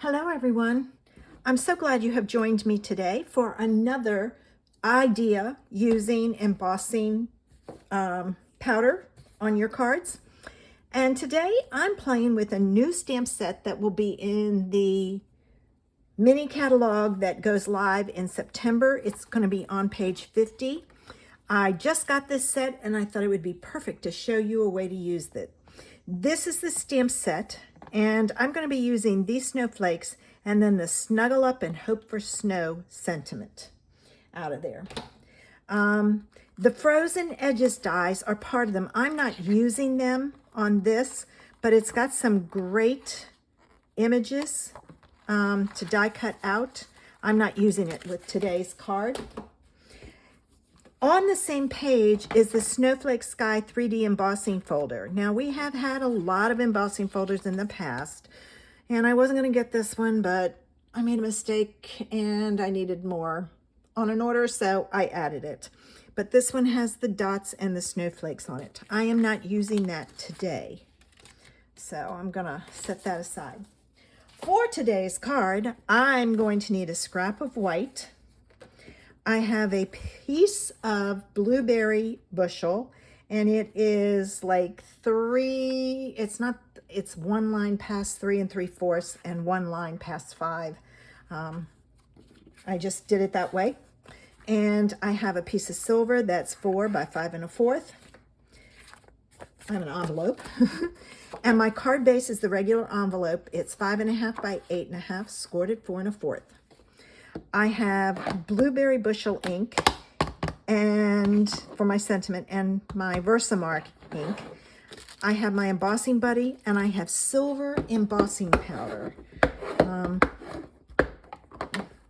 Hello everyone. I'm so glad you have joined me today for another idea using embossing powder on your cards. And today I'm playing with a new stamp set that will be in the mini catalog that goes live in September. It's going to be on page 50. I just got this set and I thought it would be perfect to show you a way to use it. This is the stamp set, and I'm going to be using these snowflakes and then the Snuggle Up and Hope for Snow sentiment out of there. The frozen edges dies are part of them. I'm not using them on this, but it's got some great images to die cut out. I'm not using it with today's card. On the same page is the Snowflake Sky 3D embossing folder. Now, we have had a lot of embossing folders in the past, and I wasn't going to get this one, but I made a mistake and I needed more on an order, so I added it. But this one has the dots and the snowflakes on it. I am not using that today, so I'm going to set that aside. For today's card, I'm going to need a scrap of white. I have a piece of blueberry bushel, and it is like it's one line past 3 3/4 and one line past 5. I just did it that way. And I have a piece of silver that's 4 by 5 1/4. I have an envelope. And my card base is the regular envelope. It's 5 1/2 by 8 1/2, scored at 4 1/4. I have blueberry bushel ink and for my sentiment and my Versamark ink. I have my embossing buddy and I have silver embossing powder.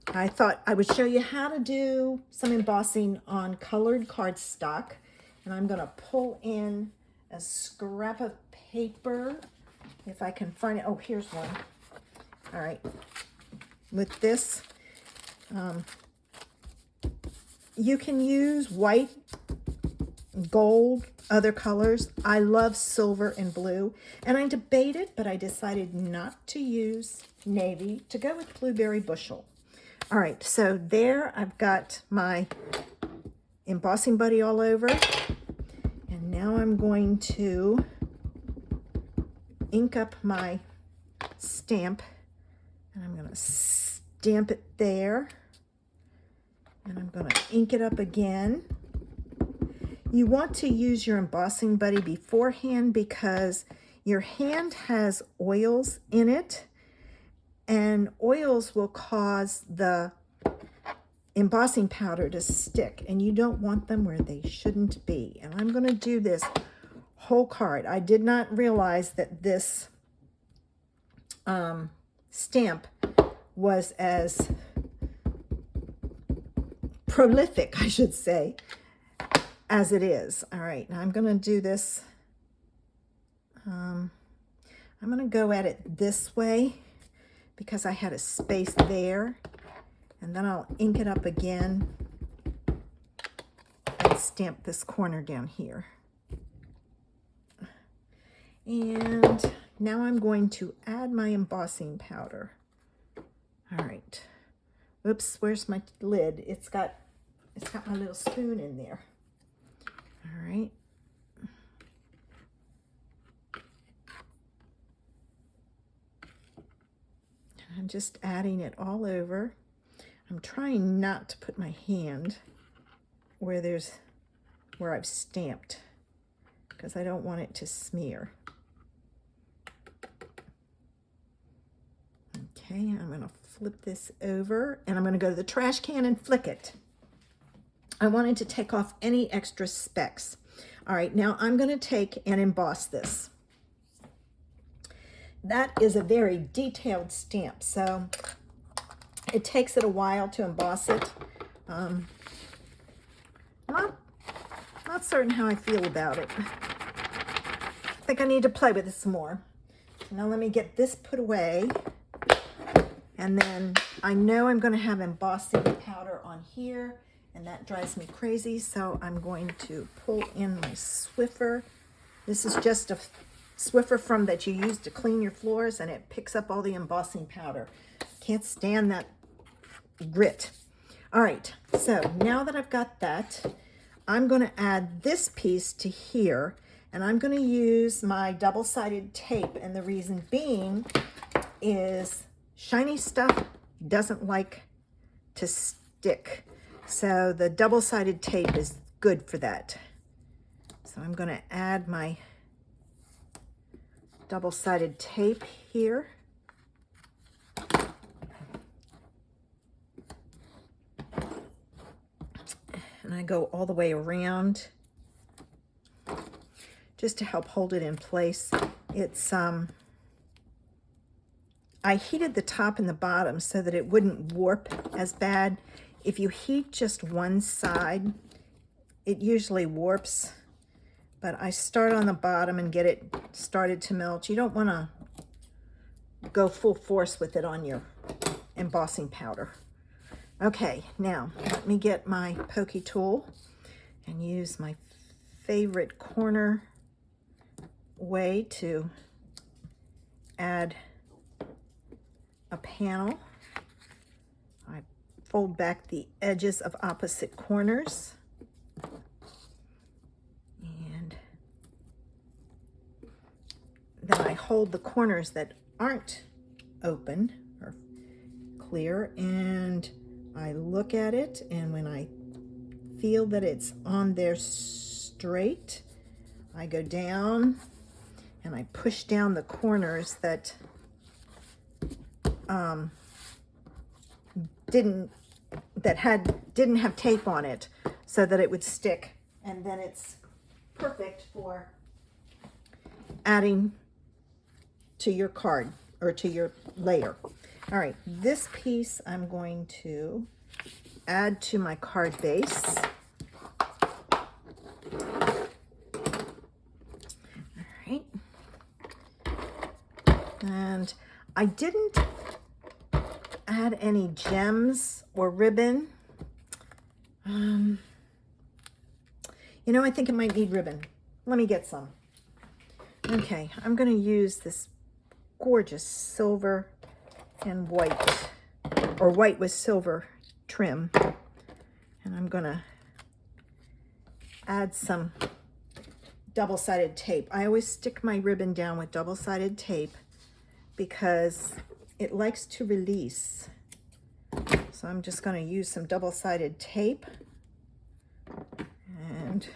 I thought I would show you how to do some embossing on colored cardstock, and I'm going to pull in a scrap of paper if I can find it. Oh, here's one. All right, with this. You can use white, gold, other colors. I love silver and blue, and I debated, but I decided not to use navy, to go with blueberry bushel. All right, so there I've got my embossing buddy all over, and now I'm going to ink up my stamp, and I'm going to stamp it there. And I'm going to ink it up again. You want to use your embossing buddy beforehand because your hand has oils in it, and oils will cause the embossing powder to stick, and you don't want them where they shouldn't be. And I'm going to do this whole card. I did not realize that this stamp was as prolific, I should say, as it is. All right, now I'm going to do this. I'm going to go at it this way because I had a space there, and then I'll ink it up again and stamp this corner down here. And now I'm going to add my embossing powder. All right. Oops, where's my lid? It's got my little spoon in there. All right. I'm just adding it all over. I'm trying not to put my hand where I've stamped, because I don't want it to smear. Okay, I'm going to flip this over, and I'm going to go to the trash can and flick it. I wanted to take off any extra specks. All right, now I'm going to take and emboss this. That is a very detailed stamp, so it takes it a while to emboss it. Not certain how I feel about it. I think I need to play with it some more. Now let me get this put away. And then I know I'm going to have embossing powder on here, and that drives me crazy, so I'm going to pull in my Swiffer. This is just a Swiffer from that you use to clean your floors, and it picks up all the embossing powder. Can't stand that grit. All right, so now that I've got that, I'm going to add this piece to here, and I'm going to use my double-sided tape, and the reason being is shiny stuff doesn't like to stick. So the double-sided tape is good for that. So I'm going to add my double-sided tape here. And I go all the way around just to help hold it in place. It's I heated the top and the bottom so that it wouldn't warp as bad. If you heat just one side, it usually warps. But I start on the bottom and get it started to melt. You don't want to go full force with it on your embossing powder. Okay, now let me get my pokey tool and use my favorite corner way to add a panel. I fold back the edges of opposite corners. And then I hold the corners that aren't open or clear, and I look at it, and when I feel that it's on there straight, I go down and I push down the corners that didn't have tape on it, so that it would stick, and then it's perfect for adding to your card or to your layer. All right, this piece I'm going to add to my card base. All right. And I didn't add any gems or ribbon. You know, I think it might need ribbon. Let me get some. Okay, I'm going to use this gorgeous silver and white, or white with silver trim, and I'm gonna add some double-sided tape. I always stick my ribbon down with double-sided tape because it likes to release. So I'm just going to use some double-sided tape, and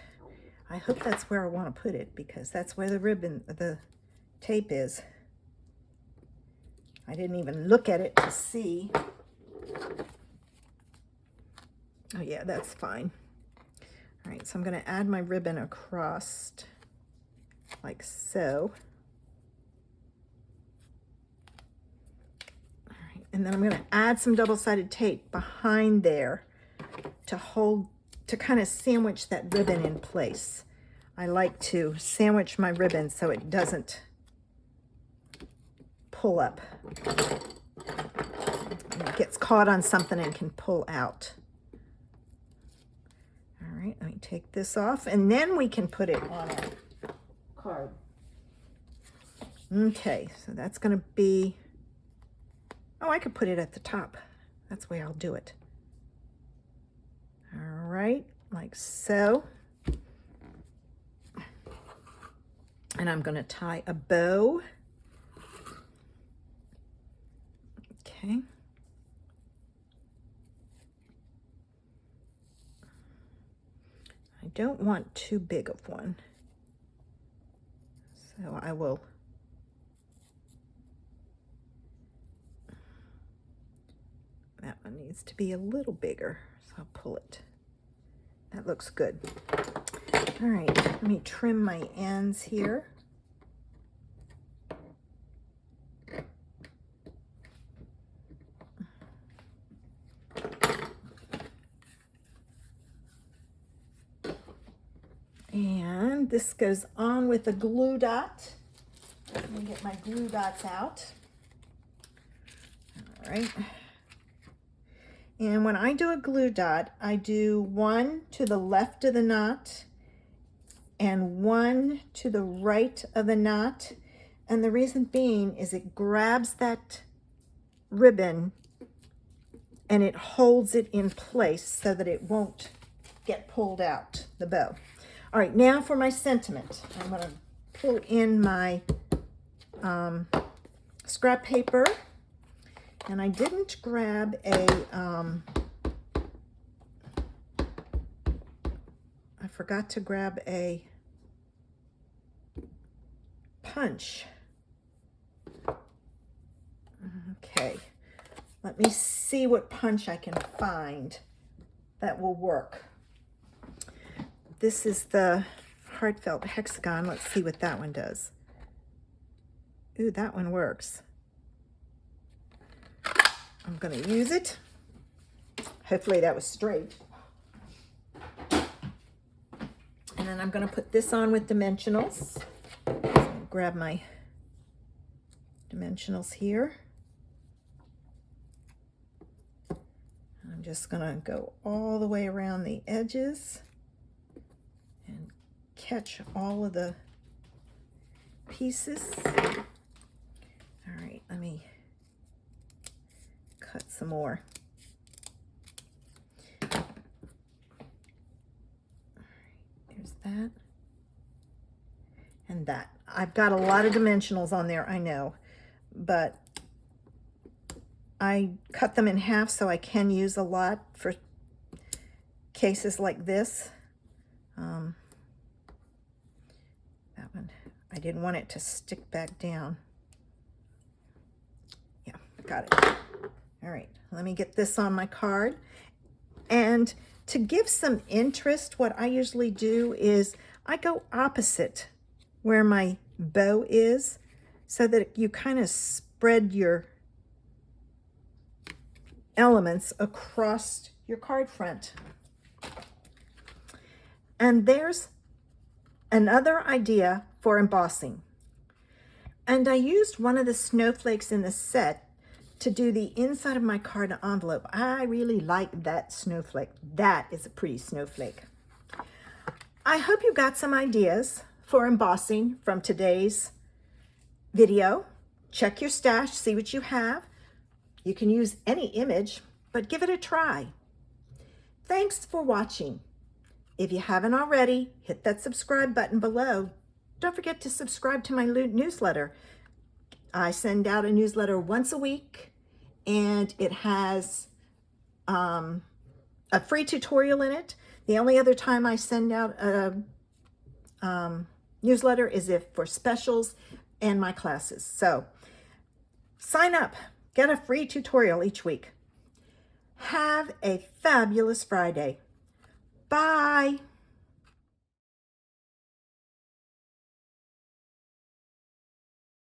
I hope that's where I want to put it, because that's where the tape is. I didn't even look at it to see. Oh yeah, that's fine. All right, so I'm going to add my ribbon across like so. All right, and then I'm going to add some double-sided tape behind there to kind of sandwich that ribbon in place. I like to sandwich my ribbon so it doesn't pull up. It gets caught on something and can pull out. All right, let me take this off, and then we can put it on a card. Okay, so that's going to be, oh, I could put it at the top. That's the way I'll do it. All right, like so. And I'm going to tie a bow. Okay. I don't want too big of one, so I will that one needs to be a little bigger, so I'll pull it. That looks good. All right, let me trim my ends here. And this goes on with a glue dot. Let me get my glue dots out. All right. And when I do a glue dot, I do one to the left of the knot and one to the right of the knot. And the reason being is it grabs that ribbon and it holds it in place so that it won't get pulled out, the bow. All right, now for my sentiment. I'm going to pull in my scrap paper, and I didn't grab a, I forgot to grab a punch. Okay, let me see what punch I can find that will work. This is the heartfelt hexagon. Let's see what that one does. Ooh, that one works. I'm going to use it. Hopefully that was straight. And then I'm going to put this on with dimensionals. Grab my dimensionals here. I'm just going to go all the way around the edges and catch all of the pieces. All right, let me cut some more. All right, there's that and that. I've got a lot of dimensionals on there, I know, but I cut them in half so I can use a lot for cases like this. That one, I didn't want it to stick back down. Yeah, got it. All right, let me get this on my card. And to give some interest, what I usually do is I go opposite where my bow is so that you kind of spread your elements across your card front. And there's another idea for embossing. And I used one of the snowflakes in the set to do the inside of my card envelope. I really like that snowflake. That is a pretty snowflake. I hope you got some ideas for embossing from today's video. Check your stash, see what you have. You can use any image, but give it a try. Thanks for watching. If you haven't already, hit that subscribe button below. Don't forget to subscribe to my newsletter. I send out a newsletter once a week, and it has a free tutorial in it. The only other time I send out a newsletter is if for specials and my classes. So sign up, get a free tutorial each week. Have a fabulous Friday. Bye.